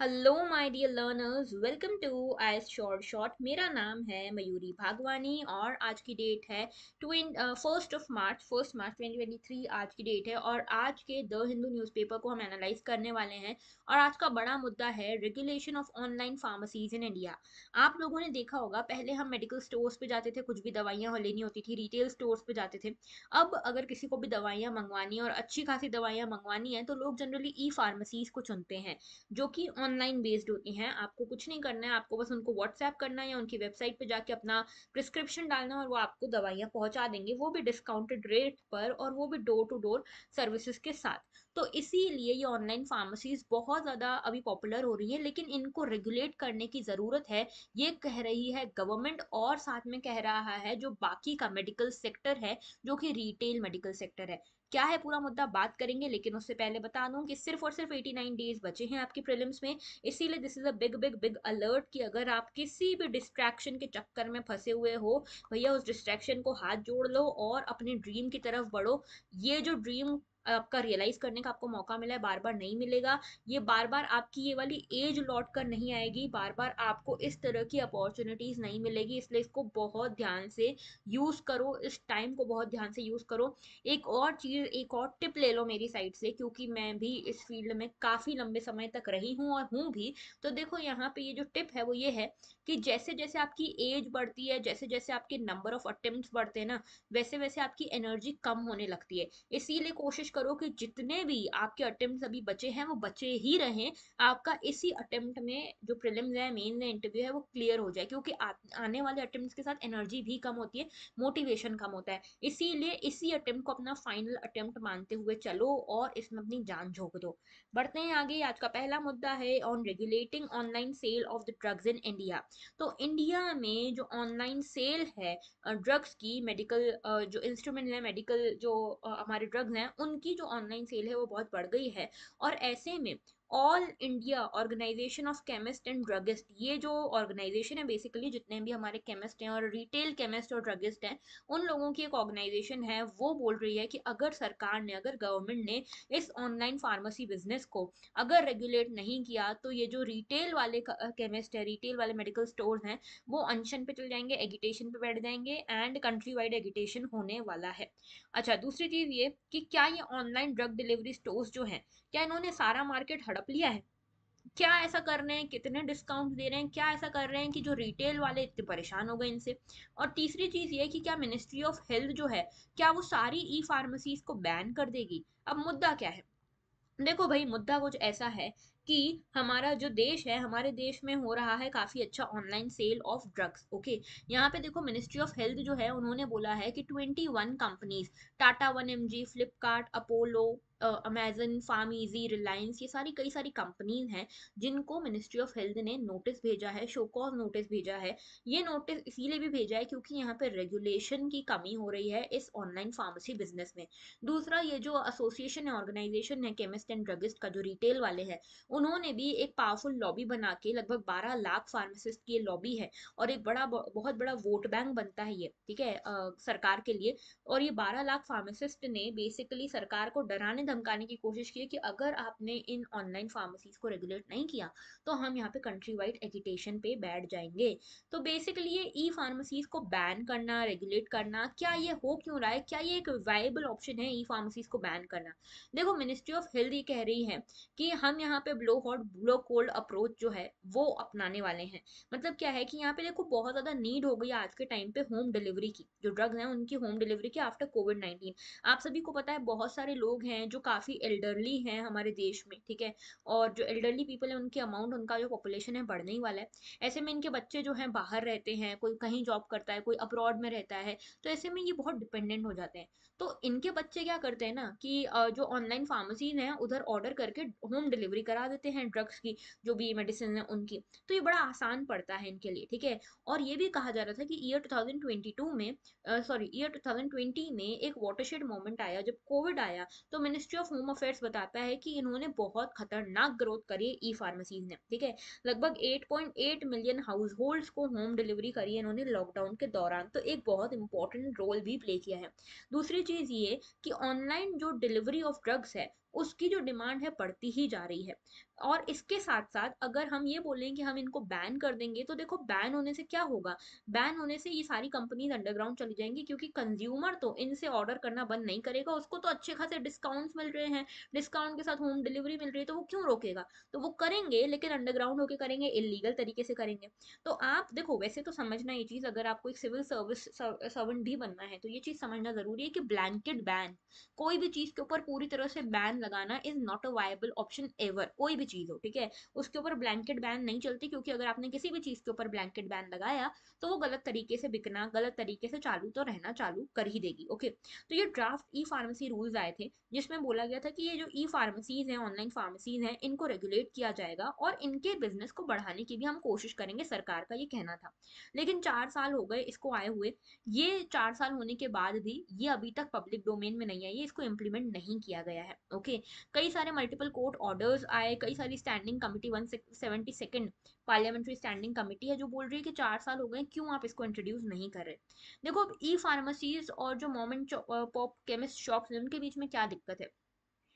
Hello my dear learners, welcome to IS short. मेरा नाम है मयूरी भागवानी और आज की डेट है फर्स्ट मार्च 2023 आज की डेट है। और आज के द हिंदू न्यूज़पेपर को हम एनालाइज करने वाले हैं। और आज का बड़ा मुद्दा है regulation of online pharmacies in India. आप लोगों ने देखा होगा, पहले हम मेडिकल स्टोर्स पे जाते थे, कुछ भी दवाइयाँ लेनी होती थी रिटेल स्टोर्स पे जाते थे। अब अगर किसी को भी दवाइयाँ मंगवानी है और अच्छी खासी दवाइयाँ मंगवानी है तो लोग जनरली ई फार्मेसीज को चुनते हैं, जो कि ऑनलाइन बेस्ड होती हैं। आपको कुछ नहीं करना है, आपको बस उनको व्हाट्सएप करना है या उनकी वेबसाइट पे जाके अपना प्रिस्क्रिप्शन डालना है और वो आपको दवाइयाँ पहुंचा देंगे, वो भी डिस्काउंटेड रेट पर और वो भी डोर टू डोर सर्विसेज के साथ। तो इसीलिए ये ऑनलाइन फार्मेसीज बहुत ज़्यादा अभी पॉपुलर हो रही है, लेकिन इनको रेगुलेट करने की ज़रूरत है, ये कह रही है गवर्नमेंट। और साथ में कह रहा है जो बाकी का मेडिकल सेक्टर है, जो कि रिटेल मेडिकल सेक्टर है। क्या है पूरा मुद्दा बात करेंगे, लेकिन उससे पहले बता दूं कि सिर्फ और सिर्फ 89 डेज बचे हैं आपकी प्रीलिम्स में। इसीलिए this is a big big big alert कि अगर आप किसी भी डिस्ट्रैक्शन के चक्कर में फंसे हुए हो, भैया उस डिस्ट्रैक्शन को हाथ जोड़ लो और अपने ड्रीम की तरफ बढ़ो। ये जो ड्रीम आपका रियलाइज करने का आपको मौका मिला है, बार बार नहीं मिलेगा। ये बार बार आपकी ये वाली एज लौट कर नहीं आएगी, बार बार आपको इस तरह की अपॉर्चुनिटीज नहीं मिलेगी। इसलिए इसको बहुत ध्यान से यूज करो, इस टाइम को बहुत ध्यान से यूज करो। एक और चीज, एक और टिप ले लो मेरी साइड से, क्योंकि मैं भी इस फील्ड में काफी लंबे समय तक रही हूँ और हूँ भी। तो देखो यहाँ पे ये जो टिप है वो ये है कि जैसे जैसे आपकी एज बढ़ती है, जैसे जैसे आपके नंबर ऑफ अटेम्प्ट्स बढ़ते हैं ना, वैसे वैसे आपकी एनर्जी कम होने लगती है। इसीलिए कोशिश करो कि जितने भी आपके अटेम्प्ट्स अभी बचे हैं वो बचे ही रहें। आपका इसी अटेम्प्ट में जो प्रीलिम्स है, मेन इंटरव्यू है, वो क्लियर हो जाए, क्योंकि आने वाले अटेम्प्ट्स के साथ एनर्जी भी कम होती है, मोटिवेशन कम होता है। इसीलिए इसी अटेम्प्ट को अपना फाइनल अटेम्प्ट मानते हुए चलो और इसमें अपनी जान झोंक दो। बढ़ते हैं आगे। आज का पहला मुद्दा है on regulating online sale of the drugs in India. तो इंडिया में जो ऑनलाइन सेल है ड्रग्स की, मेडिकल जो इंस्ट्रूमेंट है, मेडिकल जो हमारे ड्रग्स हैं, उनकी जो ऑनलाइन सेल है वो बहुत बढ़ गई है। और ऐसे में All India Organisation of Chemists and Druggists, ये जो ऑर्गेनाइजेशन है, बेसिकली जितने भी हमारे केमिस्ट हैं और रिटेल केमिस्ट और ड्रगिस्ट हैं, उन लोगों की एक ऑर्गेनाइजेशन है, वो बोल रही है कि अगर सरकार ने, अगर गवर्नमेंट ने इस ऑनलाइन फार्मेसी बिजनेस को अगर रेगुलेट नहीं किया तो ये जो रिटेल वाले केमिस्ट है, रिटेल वाले मेडिकल स्टोर्स हैं, वो अनशन पे चल जाएंगे, एगिटेशन पे बैठ जाएंगे एंड कंट्री वाइड एगिटेशन होने वाला है। अच्छा, दूसरी चीज ये कि क्या ये ऑनलाइन ड्रग डिलीवरी स्टोर्स जो हैं, क्या इन्होंने सारा मार्केट हड़प लिया है? क्या ऐसा कर रहे हैं, कितने डिस्काउंट दे रहे हैं, क्या ऐसा कर रहे हैं कि जो रिटेल वाले इतने परेशान हो गए इनसे? और तीसरी चीज ये कि क्या मिनिस्ट्री ऑफ हेल्थ जो है, क्या वो सारी ई फार्मेसीज को बैन कर देगी? अब मुद्दा क्या है? देखो भाई, मुद्दा कुछ ऐसा है कि हमारा जो देश है, हमारे देश में हो रहा है काफी अच्छा online sale of drugs. Okay, यहाँ पे देखो मिनिस्ट्री ऑफ हेल्थ जो है उन्होंने बोला है कि 21 companies, Tata 1mg, Flipkart, Apollo, Amazon, PharmEasy, Reliance, ये सारी कई सारी कंपनीज हैं जिनको मिनिस्ट्री ऑफ हेल्थ ने नोटिस भेजा है, शो कॉज नोटिस भेजा है। ये नोटिस इसीलिए भी भेजा है क्योंकि यहाँ पे रेगुलेशन की कमी हो रही है इस ऑनलाइन फार्मेसी बिजनेस में। दूसरा, ये जो एसोसिएशन है, ऑर्गेनाइजेशन है केमिस्ट एंड ड्रगिस्ट का, जो रिटेल वाले हैं, उन्होंने भी एक पावरफुल लॉबी बना के, लगभग 12 लाख फार्मासिस्ट की लॉबी है और एक बहुत बड़ा वोट बैंक बनता है ये, ठीक है, सरकार के लिए। और ये 12 लाख फार्मासिस्ट ने बेसिकली सरकार को डराने धमकाने की कोशिश की है कि अगर आपने इन ऑनलाइन फार्मेसीज को रेगुलेट नहीं किया तो हम यहाँ पे कंट्री वाइड एगिटेशन पे बैठ जाएंगे। तो बेसिकली ये ई फार्मेसीज को बैन करना, रेगुलेट करना, क्या ये हो क्यों रहा है? क्या ये एक वायबल ऑप्शन है ई फार्मेसीज को बैन करना? देखो, मिनिस्ट्री ऑफ हेल्थ ये कह रही है कि हम यहाँ पे blow hot blow cold approach जो है वो अपनाने वाले हैं। मतलब क्या है कि यहाँ पे देखो बहुत ज्यादा नीड हो गई आज के टाइम पे होम डिलीवरी की, जो ड्रग्स हैं उनकी होम डिलीवरी की आफ्टर कोविड 19। आप सभी को पता है बहुत सारे लोग हैं जो काफी एल्डरली हैं हमारे देश में, ठीक है, और जो एल्डरली पीपल है उनकी अमाउंट, उनका जो पॉपुलेशन है बढ़ने ही वाला है। ऐसे में इनके बच्चे जो हैं बाहर रहते हैं, कोई कहीं जॉब करता है, कोई अब्रॉड में रहता है, तो ऐसे में ये बहुत डिपेंडेंट हो जाते हैं। तो इनके बच्चे क्या करते हैं ना कि जो ऑनलाइन फार्मेसीज हैं उधर ऑर्डर करके होम डिलीवरी करा देते हैं ड्रग्स की, जो भी मेडिसिन है उनकी। तो ये बड़ा आसान पड़ता है इनके लिए, ठीक है। और ये भी कहा जा रहा था कि ईयर 2022 में, सॉरी ईयर 2020 में एक वाटरशेड मोमेंट आया जब कोविड आया। तो मिनिस्ट्री ऑफ होम अफेयर्स बताता है कि इन्होंने बहुत खतरनाक ग्रोथ करी है ई फार्मेसीज ने, ठीक है। लगभग 8.8 मिलियन हाउस होल्ड्स को होम डिलीवरी करी है इन्होंने लॉकडाउन के दौरान, तो एक बहुत इंपॉर्टेंट रोल भी प्ले किया है। दूसरी चीज ये कि ऑनलाइन जो डिलीवरी ऑफ ड्रग्स है उसकी जो डिमांड है बढ़ती ही जा रही है। और इसके साथ साथ अगर हम ये बोलें कि हम इनको बैन कर देंगे, तो देखो बैन होने से क्या होगा, बैन होने से ये सारी कंपनीज अंडरग्राउंड चली जाएंगी, क्योंकि कंज्यूमर तो इनसे ऑर्डर करना बंद नहीं करेगा, उसको तो अच्छे खासे डिस्काउंट्स मिल रहे हैं, डिस्काउंट के साथ होम डिलीवरी मिल रही है, तो वो क्यों रोकेगा। तो वो करेंगे, लेकिन अंडरग्राउंड होके करेंगे, इलीगल तरीके से करेंगे। तो आप देखो, वैसे तो समझना ये चीज, अगर आपको एक सिविल सर्विस सर्वेंट भी बनना है तो ये चीज समझना जरूरी है कि ब्लैंकेट बैन, कोई भी चीज के ऊपर पूरी तरह से बैन लगाना is not a viable option ever. कोई भी चीज हो, ठीक है, उसके ऊपर ब्लैंकेट बैन नहीं चलती, क्योंकि अगर आपने किसी भी चीज के ऊपर ब्लैंकेट बैन लगाया तो वो गलत तरीके से बिकना, गलत तरीके से चालू तो रहना चालू कर ही देगी। ओके, तो ये ड्राफ्ट ई फार्मेसी रूल्स आए थे, जिसमें बोला गया था कि ये जो ई फार्मेसीज हैं, ऑनलाइन फार्मेसीज हैं, इनको रेगुलेट किया जाएगा और इनके बिजनेस को बढ़ाने की भी हम कोशिश करेंगे, सरकार का ये कहना था। लेकिन 4 साल हो गए इसको आए हुए, ये 4 साल होने के बाद भी ये अभी तक पब्लिक डोमेन में नहीं आई है, इसको इम्प्लीमेंट नहीं किया गया है। ओके, कई सारे मल्टीपल कोर्ट ऑर्डर्स आए, कई सारी standing committee, 172nd parliamentary standing committee है जो बोल रही है कि 4 साल हो गए, क्यों आप इसको इंट्रोड्यूस नहीं कर रहे। देखो, अब ई फार्मेसीज और जो mom and pop chemist shops हैं, उनके बीच में क्या दिक्कत है।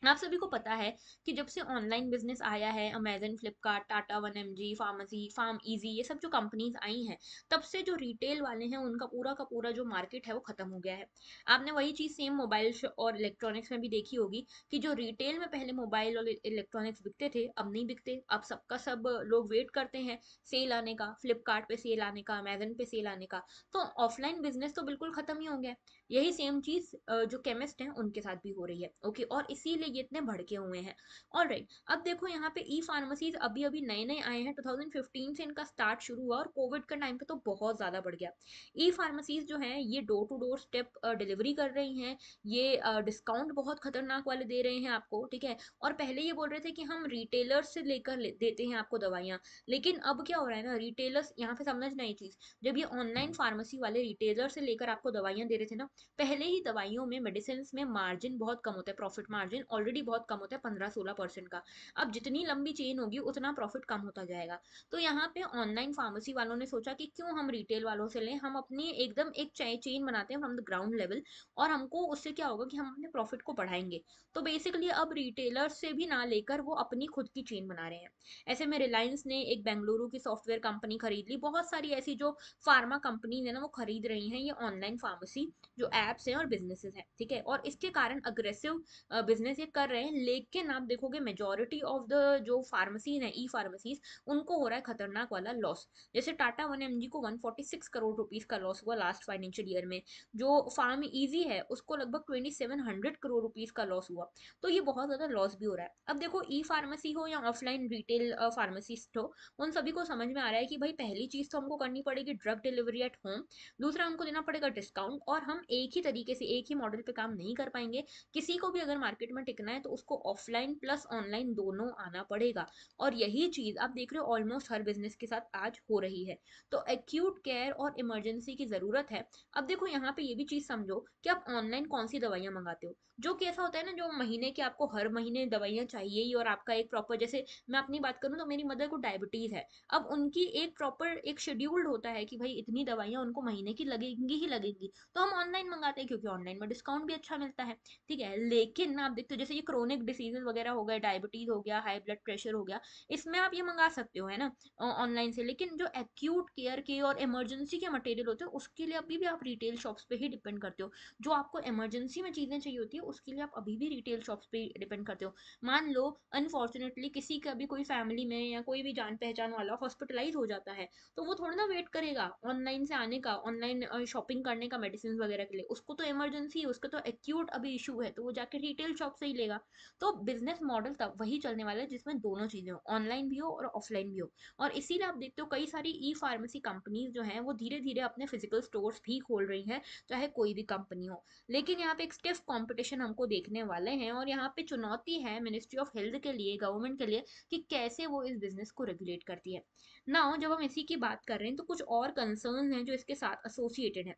आप सभी को पता है कि जब से ऑनलाइन बिजनेस आया है, Amazon, Flipkart, Tata 1mg, pharmacy, PharmEasy, ये सब जो कंपनीज आई हैं, तब से जो रिटेल वाले हैं उनका पूरा का पूरा जो मार्केट है वो खत्म हो गया है। आपने वही चीज सेम मोबाइल और इलेक्ट्रॉनिक्स में भी देखी होगी कि जो रिटेल में पहले मोबाइल और इलेक्ट्रॉनिक्स बिकते थे, अब नहीं बिकते। अब सबका सब लोग वेट करते हैं सेल आने का, फ्लिपकार्ट पे सेल आने का, अमेजन पे सेल आने का। तो ऑफलाइन बिजनेस तो बिल्कुल खत्म ही हो गया। यही सेम चीज जो केमिस्ट हैं उनके साथ भी हो रही है। ओके, और इसीलिए ये इतने भड़के हुए हैं। ऑल राइट, अब देखो यहाँ पे ई फार्मेसीज अभी अभी नए नए आए हैं, 2015 से इनका स्टार्ट शुरू हुआ और कोविड के टाइम पे तो बहुत ज्यादा बढ़ गया। ई फार्मेसीज जो है ये door to door step delivery कर रही हैं, ये डिस्काउंट बहुत खतरनाक वाले दे रहे हैं आपको, ठीक है। और पहले ये बोल रहे थे कि हम रिटेलर्स से लेकर देते हैं आपको दवाइयाँ, लेकिन अब क्या हो रहा है ना, रिटेलर्स यहाँ पे समझना ये चीज, जब ये ऑनलाइन फार्मेसी वाले रिटेलर से लेकर आपको दवाइयाँ दे रहे थे ना, पहले ही दवाइयों में, मेडिसिन में मार्जिन बहुत कम होता है, प्रॉफिट मार्जिन ऑलरेडी बहुत कम होता है, 15-16% का। अब जितनी लंबी चेन होगी उतना प्रॉफिट कम होता जाएगा। तो यहाँ पे ऑनलाइन फार्मेसी वालों ने सोचा कि क्यों हम रिटेल वालों से लें, हम अपनी एकदम एक चेन बनाते हैं फ्रॉम द ग्राउंड लेवल, और हमको उससे क्या होगा कि हम अपने प्रॉफिट को बढ़ाएंगे। तो बेसिकली अब रिटेलर्स से भी ना लेकर वो अपनी खुद की चेन बना रहे हैं। ऐसे में रिलायंस ने एक बेंगलुरु की सॉफ्टवेयर कंपनी खरीद ली, बहुत सारी ऐसी जो फार्मा कंपनी है ना वो खरीद रही हैं ये ऑनलाइन फार्मेसी जो एप्स हैं और बिजनेसेस हैं, ठीक है। और इसके कारण अग्रेसिव बिजनेस ये कर रहे हैं, लेकिन आप देखोगे मेजोरिटी ऑफ द जो फार्मेसीज हैं, ई फार्मेसीज, उनको हो रहा है खतरनाक वाला लॉस। जैसे टाटा 1mg को 146 करोड़ रुपीस का लॉस हुआ लास्ट फाइनेंशियल ईयर में, जो फार्म इजी है उसको लगभग 2700 करोड़ रुपीस का लॉस हुआ। तो ये बहुत ज्यादा लॉस भी हो रहा है। अब देखो, ई फार्मेसी हो या ऑफलाइन रिटेल फार्मेसिस्ट हो, उन सभी को समझ में आ रहा है कि भाई पहली चीज तो हमको करनी पड़ेगी ड्रग डिलीवरी एट होम, दूसरा हमको देना पड़ेगा डिस्काउंट, और हम एक ही तरीके से एक ही मॉडल पे काम नहीं कर पाएंगे। किसी को भी अगर मार्केट में टिकना है तो उसको ऑफलाइन प्लस ऑनलाइन दोनों आना पड़ेगा। और यही चीज आप देख रहे हो ऑलमोस्ट हर बिजनेस के साथ आज हो रही है। तो एक्यूट केयर और इमरजेंसी की जरूरत है। अब देखो यहाँ पे ये भी चीज समझो कि आप ऑनलाइन कौन सी दवाइयां मंगाते हो, जो कि ऐसा होता है ना, जो महीने के आपको हर महीने दवाइयां चाहिए ही, और आपका एक प्रॉपर, जैसे मैं अपनी बात करूं तो मेरी मदर को डायबिटीज है, अब उनकी एक प्रॉपर एक शेड्यूल्ड होता है कि भाई इतनी दवाइयां उनको महीने की लगेंगी ही लगेंगी, तो हम ऑनलाइन मंगाते हैं क्योंकि ऑनलाइन में डिस्काउंट भी अच्छा मिलता है, ठीक है। लेकिन आप देखते हो जैसे ये क्रोनिक डिसीजेज वगैरह हो गए, डायबिटीज हो गया, हाई ब्लड प्रेशर हो गया, इसमें आप ये मंगा सकते हो, है ना, ऑनलाइन से। लेकिन जो एक्यूट केयर के और इमरजेंसी के मटेरियल होते हैं उसके लिए अभी भी आप रिटेल शॉप्स पे ही डिपेंड करते हो। जो आपको इमरजेंसी में चीजें चाहिए होती है उसके लिए आप अभी भी रिटेल शॉप्स पे डिपेंड करते हो। मान लो अनफॉर्चुनेटली किसी का भी कोई फैमिली में या कोई भी जान पहचान वाला हॉस्पिटलाइज हो जाता है, तो वो थोड़ा ना वेट करेगा ऑनलाइन से आने का, ऑनलाइन शॉपिंग करने का मेडिसिन वगैरह के लिए, उसको तो इमरजेंसी है, उसका तो एक्यूट अभी इशू है, तो वो जाके रिटेल शॉप से ही लेगा। तो बिजनेस मॉडल तब वही चलने वाला है जिसमें दोनों चीजें हो, ऑनलाइन भी हो और ऑफलाइन भी हो। और इसीलिए आप देखते हो कई सारी ई फार्मेसी कंपनीज जो हैं वो धीरे धीरे अपने फिजिकल स्टोर्स भी खोल रही हैं, चाहे कोई भी कंपनी हो। लेकिन यहाँ पे एक स्टिफ कंपटीशन हमको देखने वाले हैं, और यहाँ पे चुनौती है मिनिस्ट्री ऑफ हेल्थ के लिए, गवर्नमेंट के लिए, कि कैसे वो इस बिजनेस को रेगुलेट करती है। नाउ जब हम इसी की बात कर रहे हैं तो कुछ और कंसर्न हैं जो इसके साथ एसोसिएटेड है।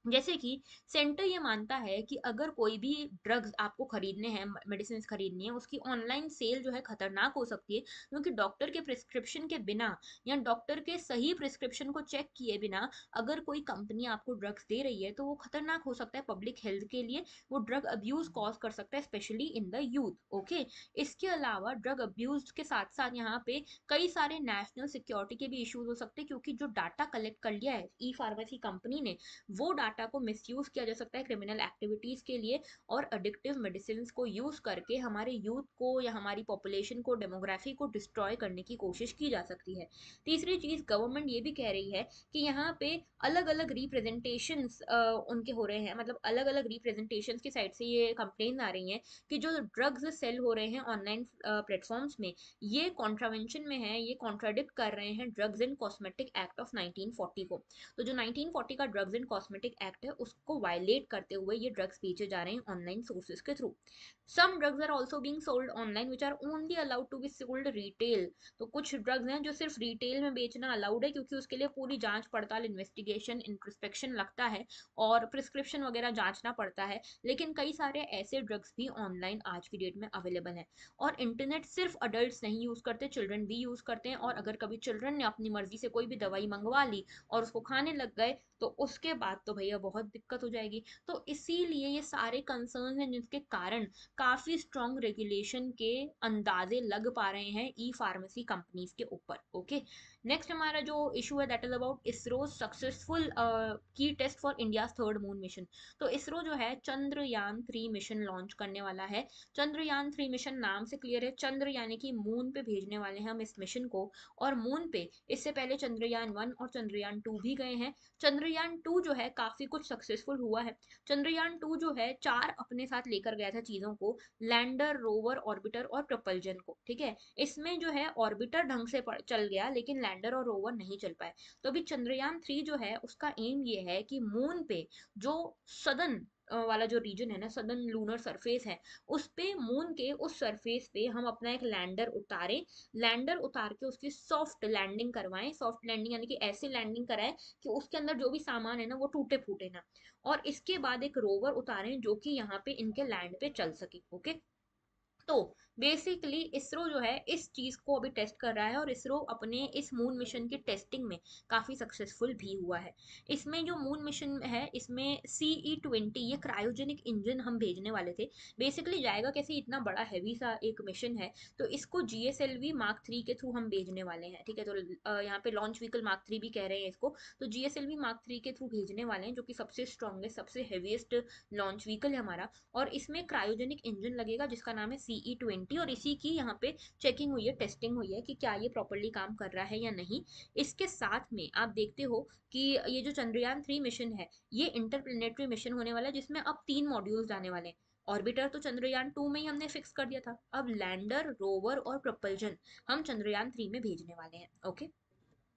जैसे कि सेंटर ये मानता है कि अगर कोई भी ड्रग्स आपको खरीदने हैं, मेडिसिन खरीदनी है, उसकी ऑनलाइन सेल जो है खतरनाक हो सकती है, क्योंकि डॉक्टर के प्रिस्क्रिप्शन के बिना या डॉक्टर के सही प्रिस्क्रिप्शन को चेक किए बिना अगर कोई कंपनी आपको ड्रग्स दे रही है तो वो खतरनाक हो सकता है पब्लिक हेल्थ के लिए। वो ड्रग अब्यूज कॉज कर सकता है, specially in the youth. Okay, इसके अलावा ड्रग अब्यूज के साथ साथ यहाँ पे कई सारे नेशनल सिक्योरिटी के भी इश्यूज हो सकते हैं, क्योंकि जो डाटा कलेक्ट कर लिया है ई फार्मेसी कंपनी ने, वो डाटा को मिसयूज किया जा सकता है क्रिमिनल एक्टिविटीज के लिए, और एडिक्टिव मेडिसिन को यूज करके हमारे यूथ को या हमारी पॉपुलेशन को, डेमोग्राफी को डिस्ट्रॉय करने की कोशिश की जा सकती है। तीसरी चीज, गवर्नमेंट ये भी कह रही है कि यहाँ पे अलग अलग रिप्रेजेंटेशन उनके हो रहे हैं, मतलब अलग अलग रिप्रेजेंटेशन की साइड से ये कंप्लेन आ रही है कि जो ड्रग्स सेल हो रहे हैं ऑनलाइन प्लेटफॉर्म्स में, ये कॉन्ट्रावेंशन में है, ये कॉन्ट्राडिक्ट कर रहे हैं drugs and cosmetic act of 1940 को। तो जो 1940 का ड्रग्स एंड कॉस्मेटिक एक्ट है उसको वायलेट करते हुए ये ड्रग्स बेचे जा रहे हैं ऑनलाइन सोर्सेज के थ्रू। Some drugs are also being sold online which are only allowed to be sold retail. तो कुछ ड्रग्स हैं जो सिर्फ रिटेल में बेचना अलाउड है, क्योंकि उसके लिए पूरी जांच पड़ताल, इन्वेस्टिगेशन, इंट्रोस्पेक्शन लगता है और प्रिस्क्रिप्शन वगैरह जांचना पड़ता है। लेकिन कई सारे ऐसे ड्रग्स भी ऑनलाइन आज की डेट में अवेलेबल हैं। और इंटरनेट सिर्फ अडल्ट नहीं यूज करते, चिल्ड्रन भी यूज करते हैं। और अगर कभी चिल्ड्रन ने अपनी मर्जी से कोई भी दवाई मंगवा ली और उसको खाने लग गए तो उसके बाद तो भैया बहुत दिक्कत हो जाएगी। तो इसीलिए ये सारे कंसर्न हैं जिसके कारण काफी स्ट्रॉन्ग रेगुलेशन के अंदाजे लग पा रहे हैं ई फार्मेसी कंपनीज के ऊपर। ओके, नेक्स्ट हमारा जो इशू है that is about ISRO successful की test for India third moon mission. तो इसरो जो है चंद्रयान 3 मिशन लॉन्च करने वाला है। चंद्रयान 3 मिशन नाम से क्लियर है, चंद्र यानी कि मून पे भेजने वाले हैं हम इस मिशन को। और मून पे इससे पहले चंद्रयान 1 और चंद्रयान 2 भी गए हैं। चंद्रयान 2 जो है काफी कुछ सक्सेसफुल हुआ है। चंद्रयान 2 जो है 4 अपने साथ लेकर गया था चीजों को, लैंडर, रोवर, ऑर्बिटर और प्रपल्जन को। ठीक है, इसमें जो है ऑर्बिटर ढंग से चल गया लेकिन लैंडर और रोवर नहीं चल पाए। तो अभी चंद्रयान 3 जो है उसका एम ये है कि मून पे जो सदन वाला जो रीजन है ना, सदर्न लूनर सरफेस है, उस पे, मून के उस सरफेस पे हम अपना एक लैंडर उतारें। लैंडर उतार के उसकी सॉफ्ट लैंडिंग करवाएं। सॉफ्ट लैंडिंग यानी कि ऐसे लैंडिंग कराएं कि उसके अंदर जो भी सामान है ना वो टूटे फूटे ना। और इसके बाद एक रोवर उतारें जो कि यहाँ पे इनके लैंड पे चल सके। ओके, तो बेसिकली इसरो जो है इस चीज को अभी टेस्ट कर रहा है, और इसरो अपने इस मून मिशन की टेस्टिंग में काफी सक्सेसफुल भी हुआ है। इसमें जो मून मिशन है इसमें CE-20 ये क्रायोजेनिक इंजन हम भेजने वाले थे। बेसिकली जाएगा कैसे, इतना बड़ा हैवी सा एक मिशन है, तो इसको GSLV Mark 3 के थ्रू हम भेजने वाले हैं। ठीक है, तो यहाँ पे लॉन्च व्हीकल Mark 3 भी कह रहे हैं इसको। तो GSLV Mark 3 के थ्रू भेजने वाले हैं, जो कि सबसे स्ट्रॉन्गेस्ट, सबसे हैवीएस्ट लॉन्च व्हीकल है हमारा। और इसमें क्रायोजेनिक इंजन लगेगा जिसका नाम है CE-20, और इसी की यहाँ पे चेकिंग हुई है, टेस्टिंग हुई है कि क्या ये प्रॉपरली काम कर रहा है या नहीं। इसके साथ में आप देखते हो कि ये जो चंद्रयान 3 मिशन है ये इंटरप्लेनेटरी मिशन होने वाला है, जिसमें अब 3 मॉड्यूल्स आने वाले हैं। ऑर्बिटर तो चंद्रयान 2 में ही हमने फिक्स कर दिया था, अब लैंडर, रोवर और प्रपल्जन हम चंद्रयान 3 में भेजने वाले हैं। ओके,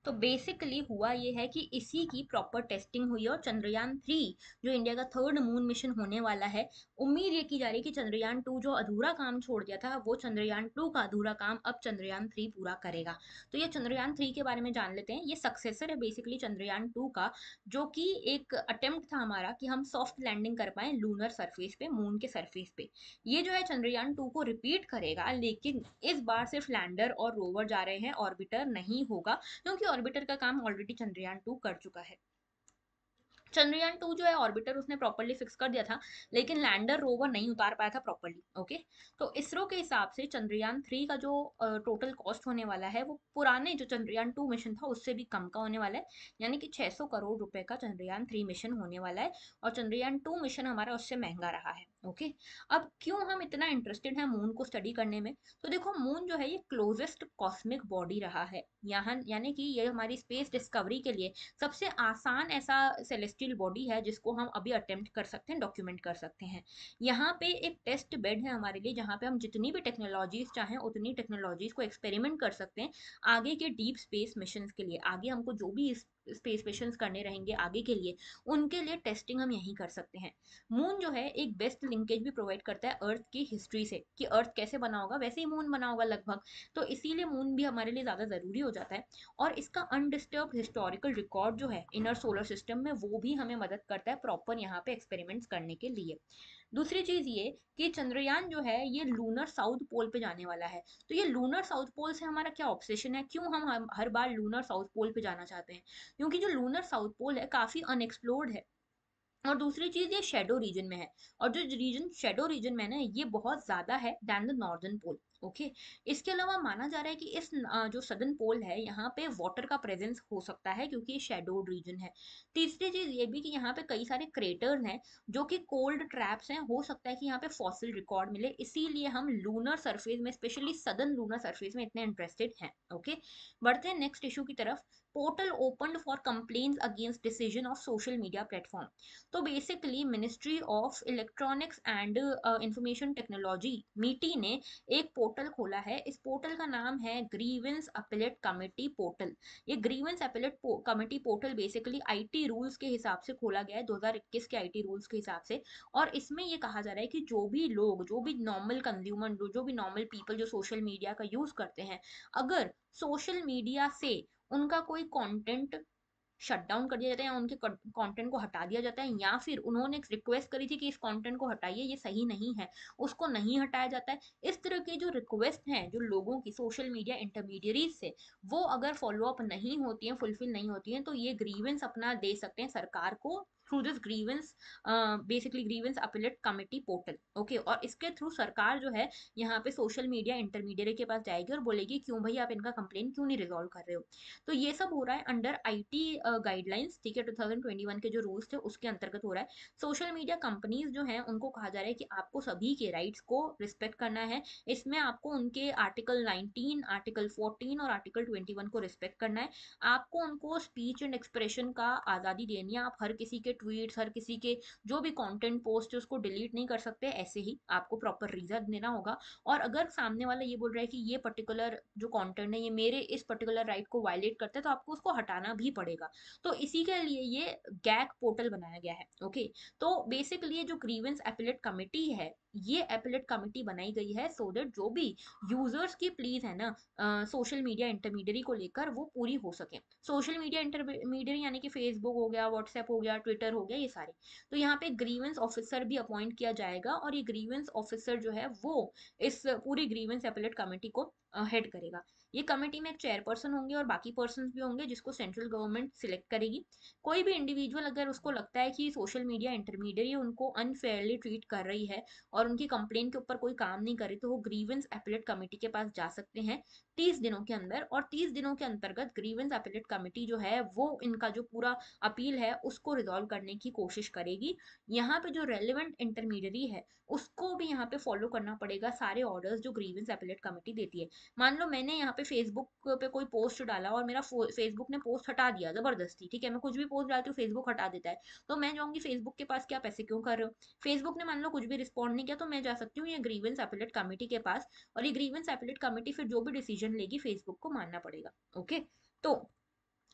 तो बेसिकली हुआ ये है कि इसी की प्रॉपर टेस्टिंग हुई है, और चंद्रयान 3 जो इंडिया का थर्ड मून मिशन होने वाला है, उम्मीद ये की जा रही है कि चंद्रयान 2 जो अधूरा काम छोड़ दिया था वो चंद्रयान 2 का अधूरा काम अब चंद्रयान 3 पूरा करेगा। तो ये चंद्रयान 3 के बारे में जान लेते हैं। ये सक्सेसर है बेसिकली चंद्रयान 2 का, जो कि एक अटेम्प्ट था हमारा कि हम सॉफ्ट लैंडिंग कर पाए लूनर सरफेस पे, मून के सरफेस पे। ये जो है चंद्रयान 2 को रिपीट करेगा, लेकिन इस बार सिर्फ लैंडर और रोवर जा रहे हैं, ऑर्बिटर नहीं होगा, क्योंकि ऑर्बिटर का काम ऑलरेडी चंद्रयान 2 कर चुका है। चंद्रयान 2 जो है ऑर्बिटर उसने प्रॉपरली फिक्स कर दिया था, लेकिन लैंडर, रोवर नहीं उतार पाया था प्रॉपरली। ओके, तो इसरो के हिसाब से चंद्रयान 3 का जो टोटल कॉस्ट होने वाला है वो पुराने जो चंद्रयान 2 मिशन था उससे भी कम का होने वाला है, यानी कि 600 करोड़ रुपए का चंद्रयान 3 मिशन होने वाला है। और चंद्रयान 2 मिशन हमारा उससे महंगा रहा है। ओके, अब क्यों हम इतना इंटरेस्टेड हैं मून को स्टडी करने में? तो देखो, मून जो है ये क्लोजेस्ट कॉस्मिक बॉडी रहा है यहाँ, यानी कि ये हमारी स्पेस डिस्कवरी के लिए सबसे आसान ऐसा सेलेस्टियल बॉडी है जिसको हम अभी अटेम्प्ट कर सकते हैं, डॉक्यूमेंट कर सकते हैं। यहाँ पे एक टेस्ट बेड है हमारे लिए, जहाँ पे हम जितनी भी टेक्नोलॉजीज चाहें उतनी टेक्नोलॉजीज को एक्सपेरिमेंट कर सकते हैं आगे के डीप स्पेस मिशन के लिए। आगे हमको जो भी स्पेस मिशन करने रहेंगे आगे के लिए, उनके लिए टेस्टिंग हम यहीं कर सकते हैं। मून जो है एक बेस्ट लिंकेज भी प्रोवाइड करता है अर्थ की हिस्ट्री से, कि अर्थ कैसे बना होगा वैसे ही मून बना होगा लगभग। तो इसीलिए मून भी हमारे लिए ज़्यादा ज़रूरी हो जाता है। और इसका अनडिस्टर्ब हिस्टोरिकल रिकॉर्ड जो है इनर सोलर सिस्टम में, वो भी हमें मदद करता है प्रॉपर यहाँ पे एक्सपेरिमेंट्स करने के लिए। दूसरी चीज ये कि चंद्रयान जो है ये लूनर साउथ पोल पे जाने वाला है। तो ये लूनर साउथ पोल से हमारा क्या ऑब्सेशन है, क्यों हम हर बार लूनर साउथ पोल पे जाना चाहते हैं? क्योंकि जो लूनर साउथ पोल है काफी अनएक्सप्लोर्ड है। और दूसरी चीज ये शेडो रीजन में है, और जो रीजन शेडो रीजन में है ना, ये बहुत ज्यादा है than the northern pole. Okay. इसके अलावा माना जा रहा है कि इस जो सदर्न पोल है यहाँ पे वाटर का प्रेजेंस हो सकता है, क्योंकि ये शेडोड रीजन है। तीसरी चीज ये भी कि यहाँ पे कई सारे क्रेटर्स हैं जो कि कोल्ड ट्रैप्स हैं, हो सकता है कि यहाँ पे फॉसिल रिकॉर्ड मिले, इसीलिए हम लूनर सरफेस में, स्पेशली सदर्न लूनर सरफेस में इतने इंटरेस्टेड हैं। ओके। बढ़ते हैं नेक्स्ट इशू की तरफ। Portal opened for complaints against decision of social media platform. तो basically ministry of electronics and information technology MeitY ने एक पोर्टल खोला है। इस पोर्टल का नाम है ग्रीवेंस अपीलेट कमेटी पोर्टल। ये grievance appellate committee portal basically IT rules के हिसाब से खोला गया है, 2021 के आईटी रूल्स के हिसाब से। और इसमें ये कहा जा रहा है कि जो भी लोग, जो भी नॉर्मल कंज्यूमर, जो भी नॉर्मल पीपल जो सोशल मीडिया का यूज करते हैं, अगर सोशल मीडिया से उनका कोई कंटेंट शट डाउन कर दिया जाता है या उनके कंटेंट को हटा दिया जाता है, या फिर उन्होंने एक रिक्वेस्ट करी थी कि इस कंटेंट को हटाइए, ये सही नहीं है, उसको नहीं हटाया जाता है, इस तरह की जो रिक्वेस्ट हैं जो लोगों की सोशल मीडिया इंटरमीडियरीज से, वो अगर फॉलो अप नहीं होती हैं, फुलफिल नहीं होती हैं, तो ये ग्रीवेंस अपना दे सकते हैं सरकार को through this grievance, basically grievance appellate committee portal. Okay. और इसके थ्रू सरकार जो है यहाँ पे सोशल मीडिया इंटरमीडियरी के पास जाएगी और बोलेगी क्यों भाई आप इनका कंप्लेन क्यों नहीं रिजॉल्व कर रहे हो। तो ये सब हो रहा है अंडर आईटी गाइडलाइंस, ठीक है, 2021 के जो रूल्स थे उसके अंतर्गत हो रहा है। सोशल मीडिया कंपनीज जो हैं उनको कहा जा रहा है कि आपको सभी के राइट्स को रिस्पेक्ट करना है। इसमें आपको उनके आर्टिकल 19, आर्टिकल 14 और आर्टिकल 21 को रिस्पेक्ट करना है। आपको उनको स्पीच एंड एक्सप्रेशन का आज़ादी देनी है। आप हर किसी के ट्वीट्स, हर किसी के जो भी कंटेंट पोस्ट है उसको डिलीट नहीं कर सकते, ऐसे ही आपको प्रॉपर रीजन देना होगा। और अगर सामने वाला ये बोल रहा है कि ये पर्टिकुलर जो कंटेंट है ये मेरे इस पर्टिकुलर राइट को वायलेट करता है, तो आपको उसको हटाना भी पड़ेगा। तो इसी के लिए ये गैग पोर्टल बनाया गया है। ओके। तो बेसिकली जो ग्रीवेंस अपीलेट कमेटी है, ये अपीलेट कमेटी बनाई गई है सो दैट जो भी यूजर्स की प्लीज है ना सोशल मीडिया इंटरमीडियरी को लेकर, वो पूरी हो सके। सोशल मीडिया इंटरमीडियरी यानी कि फेसबुक हो गया, व्हाट्सएप हो गया, ट्विटर हो गया, ये सारे। तो यहाँ पे ग्रीवेंस ऑफिसर भी अपॉइंट किया जाएगा, और ये ग्रीवेंस ऑफिसर जो है वो इस पूरी ग्रीवेंस अपीलेट कमेटी को हेड करेगा। ये कमेटी में एक चेयरपर्सन होंगे और बाकी पर्सन भी होंगे जिसको सेंट्रल गवर्नमेंट सिलेक्ट करेगी। कोई भी इंडिविजुअल अगर उसको लगता है कि सोशल मीडिया इंटरमीडियरी उनको अनफेयरली ट्रीट कर रही है और उनकी कंप्लेन के ऊपर कोई काम नहीं कर रही, तो वो ग्रीवेंस अपीलेट कमेटी के पास जा सकते हैं 30 दिनों के अंदर। और 30 दिनों के अंतर्गत ग्रीवेंस अपीलेट कमेटी जो है वो इनका जो पूरा अपील है उसको रिजॉल्व करने की कोशिश करेगी। यहाँ पे जो रेलिवेंट इंटरमीडियरी है उसको भी यहाँ पे फॉलो करना पड़ेगा सारे ऑर्डर्स जो ग्रीवेंस अपीलेट कमेटी देती है। मान लो मैंने यहाँ पे फेसबुक पे कोई पोस्ट डाला और मेरा फेसबुक ने पोस्ट हटा दिया जबरदस्ती, ठीक है, मैं कुछ भी पोस्ट डालती हूँ फेसबुक हटा देता है, तो मैं जाऊंगी फेसबुक के पास, क्या पैसे क्यों कर रहे हो? फेसबुक ने मान लो कुछ भी रिस्पॉन्ड नहीं किया, तो मैं जा सकती हूँ ये ग्रीवेंस अपीलेट कमेटी के पास, और ये ग्रीवेंस अपीलेट कमेटी फिर जो भी डिसीजन लेगी फेसबुक को मानना पड़ेगा। ओके। तो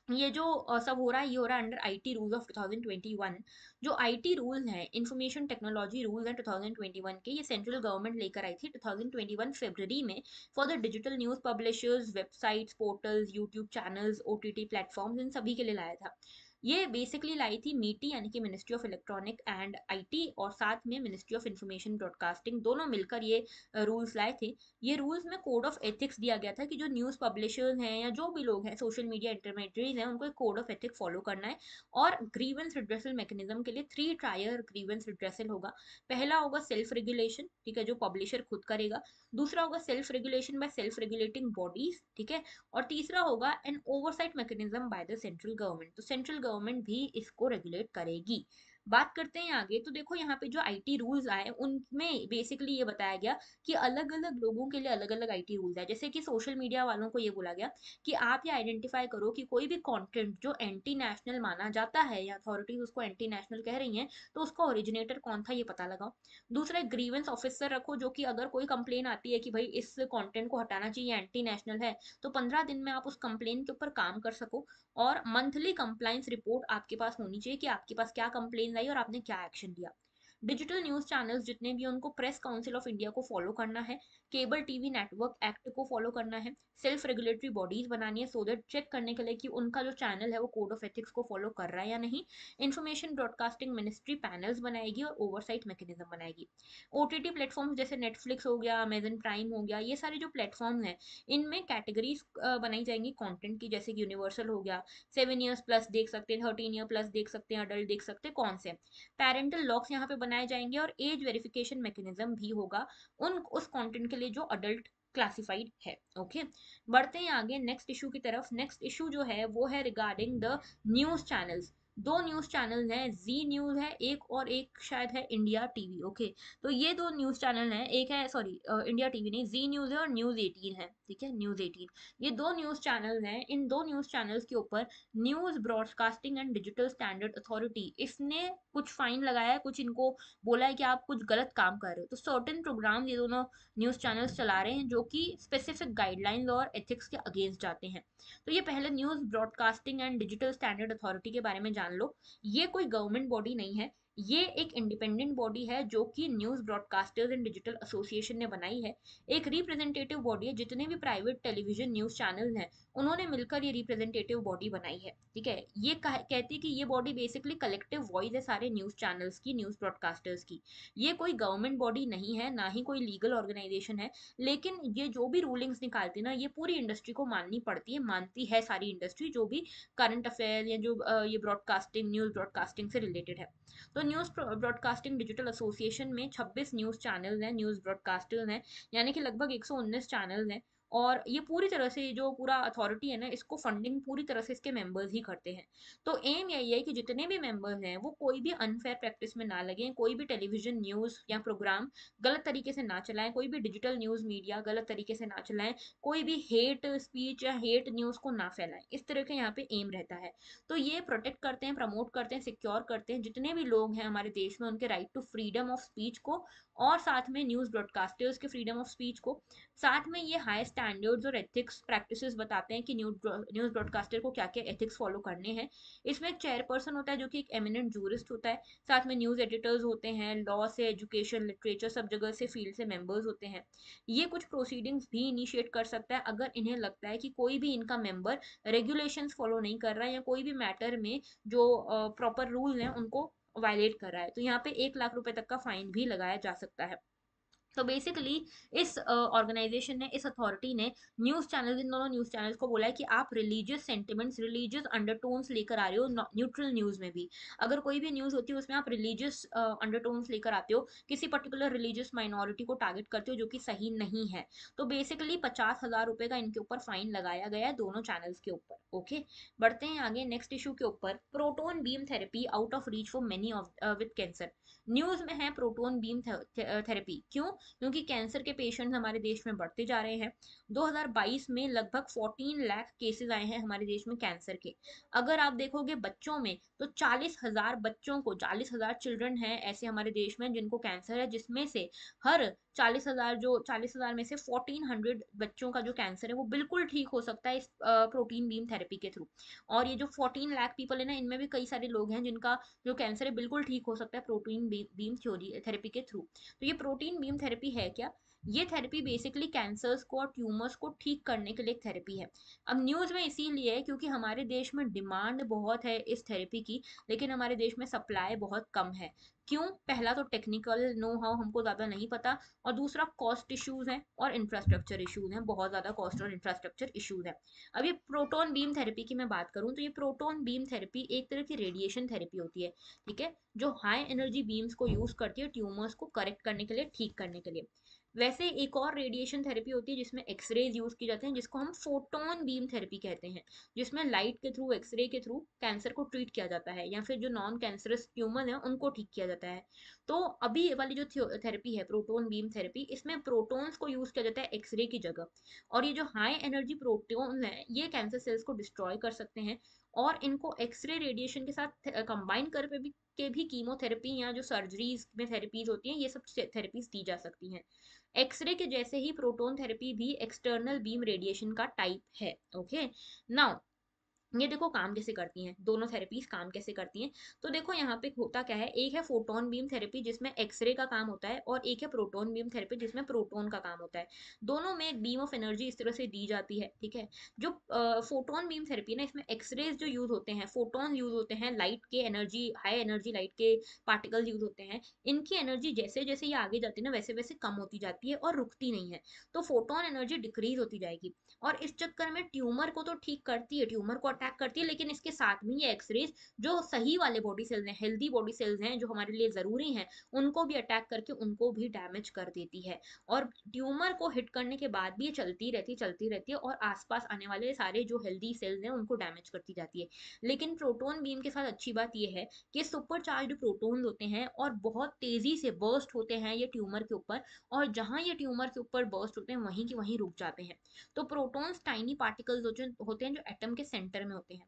ये जो सब हो रहा है, ये हो रहा है अंडर आईटी रूल्स ऑफ 2021। जो आईटी रूल्स हैं, इंफॉर्मेशन टेक्नोलॉजी रूल्स हैं 2021 के, ये सेंट्रल गवर्नमेंट लेकर आई थी 2021 फरवरी में for the digital news publishers, websites, portals, YouTube channels, OTT platforms, इन सभी के लिए लाया था। ये बेसिकली लाई थी मीटी यानी कि ministry of electronic and IT, और साथ में मिनिस्ट्री ऑफ इंफॉर्मेशन ब्रॉडकास्टिंग, दोनों मिलकर ये रूल्स लाए थे। ये रूल्स में कोड ऑफ एथिक्स दिया गया था कि जो न्यूज़ पब्लिशर्स हैं या जो भी लोग हैं सोशल मीडिया इंटरमीडियरीज हैं उनको एक कोड ऑफ एथिक फॉलो करना है। और ग्रीवेंस रिड्रेसल मैकेनिज्म के लिए 3 टायर ग्रीवेंस रिड्रेसल होगा। पहला होगा सेल्फ रेगुलेशन, ठीक है, जो पब्लिशर खुद करेगा। दूसरा होगा self regulation by self regulating bodies, ठीक है। और तीसरा होगा an oversight mechanism by the central government, तो सेंट्रल गवर्नमेंट भी इसको रेगुलेट करेगी। बात करते हैं आगे, तो देखो यहाँ पे जो आईटी रूल्स आए उनमें बेसिकली ये बताया गया कि अलग अलग लोगों के लिए अलग अलग आईटी रूल्स है। जैसे कि सोशल मीडिया वालों को ये बोला गया कि आप ये आइडेंटिफाई करो कि कोई भी कंटेंट जो एंटी नेशनल माना जाता है या अथॉरिटीज उसको एंटी नेशनल कह रही हैं, तो उसका ओरिजिनेटर कौन था ये पता लगाओ। दूसरा, एक ग्रीवेंस ऑफिसर रखो, जो कि अगर कोई कंप्लेन आती है कि भाई इस कंटेंट को हटाना चाहिए, एंटी नेशनल है, तो 15 दिन में आप उस कंप्लेन के ऊपर काम कर सको। और मंथली कंप्लाइंस रिपोर्ट आपके पास होनी चाहिए कि आपके पास क्या कंप्लेन आई और आपने क्या एक्शन लिया। डिजिटल न्यूज चैनल्स जितने भी हैं उनको प्रेस काउंसिल ऑफ इंडिया को फॉलो करना है, केबल टीवी नेटवर्क एक्ट को फॉलो करना है, सेल्फ रेगुलेटरी बॉडीज बनानी है सो दैट चेक करने के लिए कि उनका जो चैनल है वो कोड ऑफ एथिक्स को फॉलो कर रहा है या नहीं। इन्फॉर्मेशन ब्रॉडकास्टिंग मिनिस्ट्री पैनल्स बनाएगी और ओवरसाइट मैकेनिज्म बनाएगी। ओटीटी प्लेटफॉर्म जैसे नेटफ्लिक्स हो गया, अमेजन प्राइम हो गया, ये सारे जो प्लेटफॉर्म हैं इनमें कैटेगरीज बनाई जाएंगी कंटेंट की, जैसे कि यूनिवर्सल हो गया, 7 ईयर्स प्लस देख सकते हैं, 13 ईयर प्लस देख सकते हैं, अडल्ट देख सकते हैं, कौन से पेरेंटल लॉक्स यहाँ पे बनाए जाएंगे और एज वेरिफिकेशन मैकेनिज्म भी होगा उन उस कंटेंट के लिए जो अडल्ट क्लासिफाइड है। ओके, बढ़ते हैं आगे नेक्स्ट इशू की तरफ। नेक्स्ट इशू जो है वो है रिगार्डिंग द न्यूज चैनल्स। दो न्यूज चैनल हैं, जी न्यूज है एक और एक शायद है इंडिया टीवी। ओके, तो ये दो न्यूज चैनल हैं, एक है सॉरी इंडिया टीवी नहीं, जी न्यूज है और न्यूज 18 है। ठीक है, न्यूज 18, ये दो न्यूज चैनल हैं। इन दो न्यूज चैनल्स के ऊपर news broadcasting and digital standard authority इसने कुछ फाइन लगाया है, कुछ इनको बोला है कि आप कुछ गलत काम कर रहे हो। तो सर्टेन प्रोग्राम ये दोनों न्यूज चैनल्स चला रहे हैं जो कि स्पेसिफिक गाइडलाइंस और एथिक्स के अगेंस्ट जाते हैं। तो ये पहले news broadcasting and digital standard authority के बारे में जान लो। ये कोई गवर्नमेंट बॉडी नहीं है, ये एक इंडिपेंडेंट बॉडी है जो कि news broadcasters and digital association ने बनाई है। एक रिप्रेजेंटेटिव बॉडी है, जितने भी प्राइवेट टेलीविजन न्यूज चैनल हैं उन्होंने मिलकर ये रिप्रेजेंटेटिव बॉडी बनाई है। ठीक है, ये कहती है कि ये बॉडी बेसिकली कलेक्टिव वॉइस है सारे न्यूज चैनल्स की, न्यूज ब्रॉडकास्टर्स की। ये कोई गवर्नमेंट बॉडी नहीं है, ना ही कोई लीगल ऑर्गेनाइजेशन है, लेकिन ये जो भी रूलिंग्स निकालती है ना, ये पूरी इंडस्ट्री को माननी पड़ती है, मानती है सारी इंडस्ट्री जो भी करंट अफेयर या जो ये ब्रॉडकास्टिंग न्यूज ब्रॉडकास्टिंग से रिलेटेड है। तो न्यूज ब्रॉडकास्टिंग डिजिटल एसोसिएशन में 26 न्यूज चैनल हैं, न्यूज ब्रॉडकास्टर्स हैं, यानी कि लगभग 119 चैनल हैं। और ये पूरी तरह से जो पूरा अथॉरिटी है ना, इसको फंडिंग पूरी तरह से इसके मेंबर्स ही करते हैं। तो एम यही है कि जितने भी मेंबर्स हैं वो कोई भी अनफेयर प्रैक्टिस में ना लगें, कोई भी टेलीविजन न्यूज या प्रोग्राम गलत तरीके से ना चलाएं, कोई भी डिजिटल न्यूज मीडिया गलत तरीके से ना चलाएं, कोई भी हेट स्पीच या हेट न्यूज को ना फैलाएं। इस तरह के यहाँ पे एम रहता है। तो ये प्रोटेक्ट करते हैं, प्रमोट करते हैं, सिक्योर करते हैं जितने भी लोग हैं हमारे देश में उनके right to freedom of speech को, और साथ में न्यूज ब्रॉडकास्टर्स के फ्रीडम ऑफ स्पीच को। साथ में ये हाई स्टैंडर्ड्स और एथिक्स प्रैक्टिसेस बताते हैं कि न्यूज ब्रॉडकास्टर को क्या क्या एथिक्स फॉलो करने हैं। इसमें एक चेयरपर्सन होता है जो कि एक एमिनेंट जूरिस्ट होता है, साथ में न्यूज एडिटर्स होते हैं, लॉ से एजुकेशन लिटरेचर सब जगह से फील्ड से मेंबर्स होते हैं। ये कुछ प्रोसीडिंग्स भी इनिशिएट कर सकता है अगर इन्हें लगता है कि कोई भी इनका मेंबर रेगुलेशंस फॉलो नहीं कर रहा है या कोई भी मैटर में जो प्रॉपर रूल हैं उनको वायलेट कर रहा है। तो यहाँ पे 1 लाख रुपए तक का फाइन भी लगाया जा सकता है। तो बेसिकली इस ऑर्गेनाइजेशन ने, इस अथॉरिटी ने न्यूज चैनल, इन दोनों न्यूज चैनल्स को बोला है कि आप रिलीजियस सेंटिमेंट्स, रिलीजियस अंडरटोन्स लेकर आ रहे हो न्यूट्रल न्यूज में भी। अगर कोई भी न्यूज होती है उसमें आप रिलीजियस अंडरटोन्स लेकर आते हो, किसी पर्टिकुलर रिलीजियस माइनॉरिटी को टारगेट करते हो, जो कि सही नहीं है, तो बेसिकली 50,000 रुपए का इनके ऊपर फाइन लगाया गया है दोनों चैनल्स के ऊपर। ओके, बढ़ते हैं आगे नेक्स्ट इशू के ऊपर। Proton beam therapy out of reach for many of with cancer. News में है प्रोटोन बीम थेरेपी, क्यों? क्योंकि कैंसर के पेशेंट्स हमारे देश में बढ़ते जा रहे हैं। 2022 में लगभग 14 लाख केसेस आए हैं हमारे देश में कैंसर के। अगर आप देखोगे बच्चों में, तो 40,000 बच्चों को, 40,000 चिल्ड्रन हैं ऐसे हमारे देश में जिनको कैंसर है, जिसमें से हर 40,000 में से 1400 बच्चों का जो कैंसर है वो बिल्कुल ठीक हो सकता है इस प्रोटीन बीम थेरेपी के थ्रू। और ये जो 14 लाख पीपल है ना, इनमें भी कई सारे लोग हैं जिनका जो कैंसर है बिल्कुल ठीक हो सकता है प्रोटीन बीम थ्योरी थेरेपी के थ्रू। तो ये प्रोटीन बीम थेरेपी है क्या? ये थेरेपी बेसिकली कैंसर्स को और ट्यूमर्स को ठीक करने के लिए एक थेरेपी है। अब न्यूज में इसीलिए है क्योंकि हमारे देश में डिमांड बहुत है इस थेरेपी की, लेकिन हमारे देश में सप्लाई बहुत कम है। क्यों? पहला तो टेक्निकल नो हाउ हमको ज़्यादा नहीं पता, और दूसरा कॉस्ट इश्यूज हैं और इंफ्रास्ट्रक्चर इश्यूज हैं, बहुत ज़्यादा कॉस्ट और इंफ्रास्ट्रक्चर इश्यूज हैं। अब ये प्रोटोन बीम थेरेपी की मैं बात करूँ तो ये प्रोटोन बीम थेरेपी एक तरह की रेडिएशन थेरेपी होती है। ठीक है, जो हाई एनर्जी बीम्स को यूज करती है ट्यूमर्स को करेक्ट करने के लिए, ठीक करने के लिए। वैसे एक और रेडिएशन थेरेपी होती है जिसमें एक्सरेज यूज की जाते हैं, जिसको हम फोटोन बीम थेरेपी कहते हैं, जिसमें लाइट के थ्रू, एक्सरे के थ्रू कैंसर को ट्रीट किया जाता है, या फिर जो नॉन कैंसरस ट्यूमर है उनको ठीक किया जाता है। तो अभी वाली जो थेरेपी है प्रोटोन बीम थेरेपी, इसमें प्रोटॉन्स को यूज किया जाता है एक्सरे की जगह। और ये जो हाई एनर्जी प्रोटॉन है ये कैंसर सेल्स को डिस्ट्रॉय कर सकते हैं, और इनको एक्सरे रेडिएशन के साथ कंबाइन कर के भी कीमोथेरेपी या जो सर्जरीज में थेरेपीज होती हैं ये सब थेरेपीज दी जा सकती हैं। एक्सरे के जैसे ही प्रोटॉन थेरेपी भी एक्सटर्नल बीम रेडिएशन का टाइप है। ओके, नाउ ये देखो काम कैसे करती हैं, दोनों थेरेपीज काम कैसे करती हैं। तो देखो यहाँ पे होता क्या है, एक है फोटोन बीम थेरेपी जिसमें एक्सरे का काम होता है, और एक है प्रोटोन बीम थेरेपी जिसमें प्रोटोन का काम होता है। दोनों में एक बीम ऑफ एनर्जी इस तरह से दी जाती है, ठीक है। जो फोटोन बीम थेरेपी ना, इसमें एक्सरेज जो यूज होते हैं, फोटोन यूज होते हैं, लाइट के एनर्जी, हाई एनर्जी लाइट के पार्टिकल यूज होते हैं। इनकी एनर्जी जैसे जैसे ये आगे जाती है ना वैसे वैसे कम होती जाती है और रुकती नहीं है। तो फोटोन एनर्जी डिक्रीज होती जाएगी, और इस चक्कर में ट्यूमर को तो ठीक करती है, ट्यूमर को अटैक करती है, लेकिन इसके साथ में ये एक्सरेज जो सही वाले बॉडी सेल्स हैं, हेल्दी बॉडी सेल्स हैं जो हमारे लिए जरूरी हैं, उनको भी अटैक करके उनको भी डैमेज कर देती है। और ट्यूमर को हिट करने के बाद भी ये चलती रहती है, और आसपास आने वाले सारे जो हेल्दी सेल्स हैं उनको डैमेज करती जाती है। लेकिन प्रोटोन बीम के साथ अच्छी बात यह है कि सुपर चार्ज प्रोटोन होते हैं और बहुत तेजी से बर्स्ट होते हैं ये ट्यूमर के ऊपर, और जहां ये ट्यूमर के ऊपर बर्स्ट होते हैं वहीं के वहीं रुक जाते हैं। तो प्रोटॉन्स टाइनी पार्टिकल्स होते हैं जो एटम के सेंटर में होते हैं।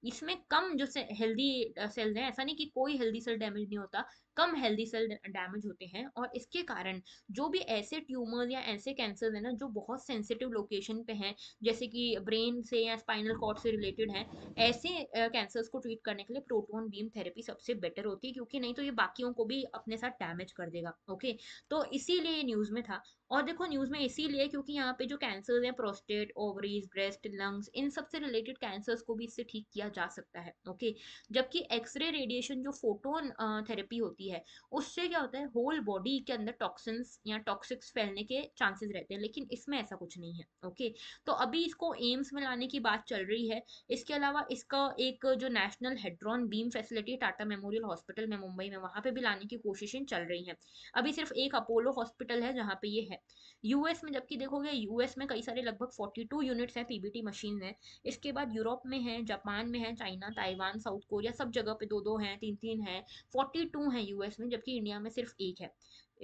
इसमें कम जो हेल्दी सेल्स हैं, ऐसा नहीं कि कोई हेल्दी सेल डैमेज नहीं होता, कम हेल्दी सेल डैमेज होते हैं, और इसके कारण जो भी ऐसे ट्यूमर या ऐसे कैंसर है ना जो बहुत सेंसिटिव लोकेशन पे हैं, जैसे कि ब्रेन से या स्पाइनल कॉर्ड से रिलेटेड हैं, ऐसे कैंसर्स को ट्रीट करने के लिए प्रोटॉन बीम थेरेपी सबसे बेटर होती है, क्योंकि नहीं तो ये बाकियों को भी अपने साथ डैमेज कर देगा। ओके, तो इसीलिए ये न्यूज में था। और देखो न्यूज में इसीलिए क्योंकि यहाँ पे जो कैंसर हैं, प्रोस्टेट, ओवरीज, ब्रेस्ट, लंग्स, इन सब से रिलेटेड कैंसर्स को भी इससे ठीक किया जा सकता है। ओके, जबकि एक्सरे रेडिएशन जो फोटोन थेरेपी होती है, उससे क्या होता है, होल बॉडी के अंदर टॉक्सिन्स या टॉक्सिक्स फैलने के चांसेस रहते हैं, लेकिन इसमें ऐसा कुछ नहीं है। ओके, तो अभी इसको एम्स में लाने की बात चल रही है। इसके अलावा इसका एक जो national hadron beam facility Tata memorial hospital में मुंबई में, वहां पे भी लाने की कोशिशें चल रही हैं। अभी सिर्फ एक अपोलो हॉस्पिटल है जहाँ पे ये है। यूएस में जबकि देखोगे, यूएस में कई सारे लगभग 42 यूनिट्स हैं, पीबीटी मशीन है। इसके बाद यूरोप में है, जापान में है, चाइना, ताइवान, साउथ कोरिया, सब जगह पे दो दो हैं, तीन तीन हैं। 42 हैं यूएस में, जबकि इंडिया में सिर्फ एक है।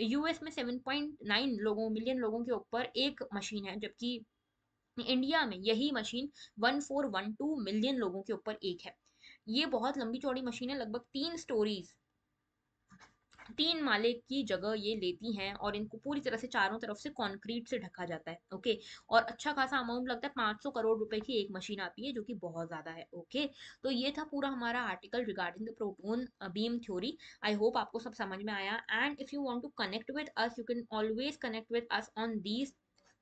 यूएस में 7.9 मिलियन लोगों के ऊपर एक मशीन है, जबकि इंडिया में यही मशीन 1412 मिलियन लोगों के ऊपर एक है। ये बहुत लंबी चौड़ी मशीन है, लगभग 3 स्टोरीज, 3 माले की जगह ये लेती हैं, और इनको पूरी तरह से चारों तरफ से कंक्रीट से ढका जाता है। ओके, और अच्छा खासा अमाउंट लगता है, 500 करोड़ रुपए की एक मशीन आती है, जो कि बहुत ज्यादा है। ओके, तो ये था पूरा हमारा article regarding the proton beam theory. I hope आपको सब समझ में आया, and if you want to connect with us, you can always connect with us on these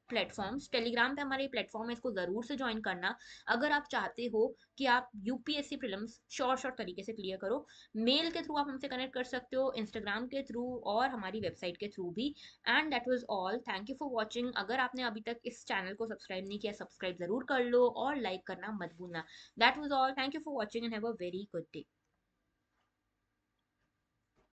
platforms. Telegram पे हमारा ये प्लेटफॉर्म है, इसको जरूर से ज्वाइन करना अगर आप चाहते हो कि आप यूपीएससी प्रीलिम्स शॉर्ट तरीके से क्लियर करो। मेल के थ्रू आप हमसे कनेक्ट कर सकते हो, इंस्टाग्राम के थ्रू, और हमारी वेबसाइट के थ्रू भी। And that was all, thank you for watching. अगर आपने अभी तक इस चैनल को सब्सक्राइब नहीं किया, सब्सक्राइब जरूर कर लो, और लाइक करना मत भूलना। That was all, thank you for watching and have a very good day.